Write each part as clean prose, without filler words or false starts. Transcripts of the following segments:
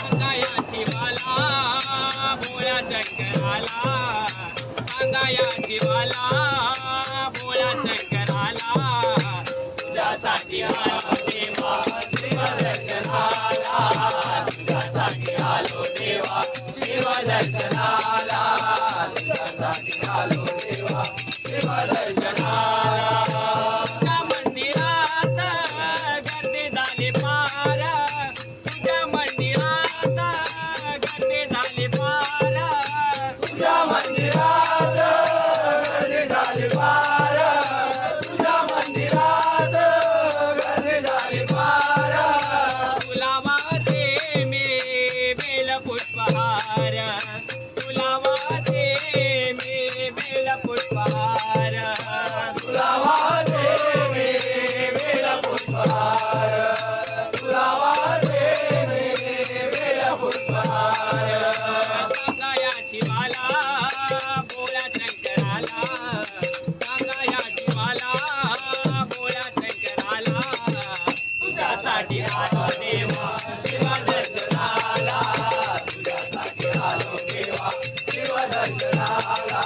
सांगायाची वाला भोळ्या शंकराला, सांगायाची वाला भोळ्या शंकराला, तुझ्यासाठी आलो देवा शिवदर्शनाला, तुझ्यासाठी आलो देवा शिवदर्शनाला, तुझ्यासाठी आलो देवा शिवदर्शनाला. तुझ्या मंदिरात गर्दी झाली पार, तुझ्या मंदिरात गर्दी झाली पार, तुझ्या मंदिरात गर्दी झाली पार, तुझ्या मंदिरात गर्दी झाली पार. तुला वाहते मी बेलपुष्पहार, तुला वाहते मी बेलपुष्पहार, तुला वाहते मी बेलपुष्पहार, तुला वाहते मी बेलपुष्पहार. सांगायाची वाला भोळ्या शंकराला, सांगायाची वाला भोळ्या शंकराला, तुझ्यासाठी आलो देवा शिवदर्शनाला, तुझ्यासाठी आलो देवा शिवदर्शनाला,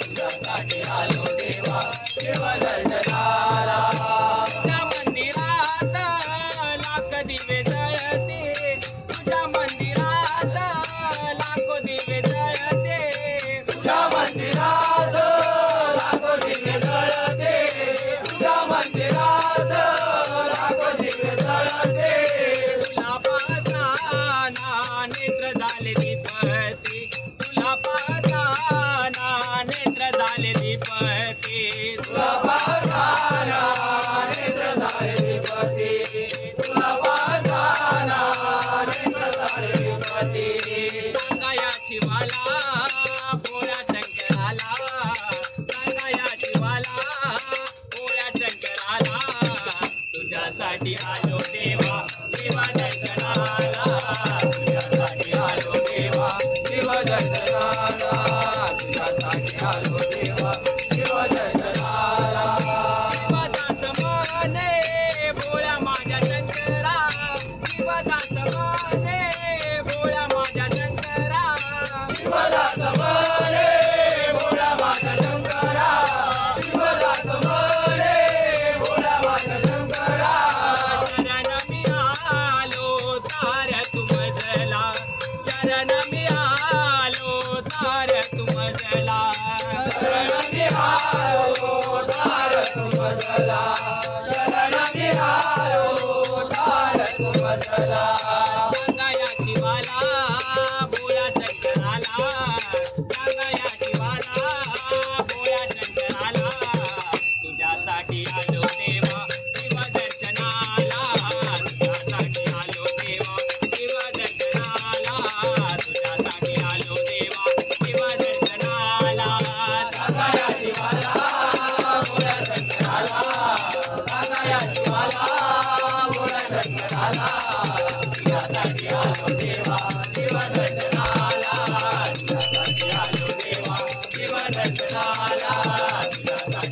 तुझ्यासाठी आलो देवा शिवदर्शनाला. तुझ्या मंदिरात लाख दिवे जळते, तुझ्या मंदिरात लाखो दिवे जळते, तुझ्या मंदिरात लाखो दिवे जळते, तुझ्या मंदिरात लाखो दिवे जळते. तुला पाहताना नेत्र झाले दीपती, तुला पाहताना नेत्र झाले दीपती, तुला पाहताना नेत्र झाले दीपती, तुला पाहताना नेत्र झाले दीपती. सांगायाची वाला भोळ्या शंकराला, सांगायाची वाला भोळ्या शंकराला, तुझ्यासाठी आलो देवा शिवदर्शनाला, तुझ्यासाठी आलो देवा शिवदर्शनाला, तुझ्यासाठी आलो देवा शिवदर्शनाला. शिवदास माने भोळ्या माझ्या शंकरा, शिवदास माने भोळ्या माझ्या शंकरा, शिवदास माने भोळ्या माझ्या शंकरा, शिवदास माने भोळ्या माझ्या शंकरा. चरण मी आलो तार तुमजला, चरण मी आलो तार तुमजला, चरण मी आलो तार तुमजला, चरण मी आलो तार तुमजला. सांगायाची वाला भोळ्या शंकराला, सांगायाची वाला भोळ्या शंकराला, तुझ्यासाठी आलो देवा शिवदर्शनाला, तुझ्यासाठी आलो देवा शिवदर्शनाला, तुझ्यासाठी आलो देवा शिवदर्शनाला. सांगायाची वाला भोळ्या शंकराला, सांगायाची वाला भोळ्या शंकराला, तुझ्यासाठी आलो देवा शिवदर्शनाला, तुझ्यासाठी आलो देवा शिवदर्शनाला, तुझ्यासाठी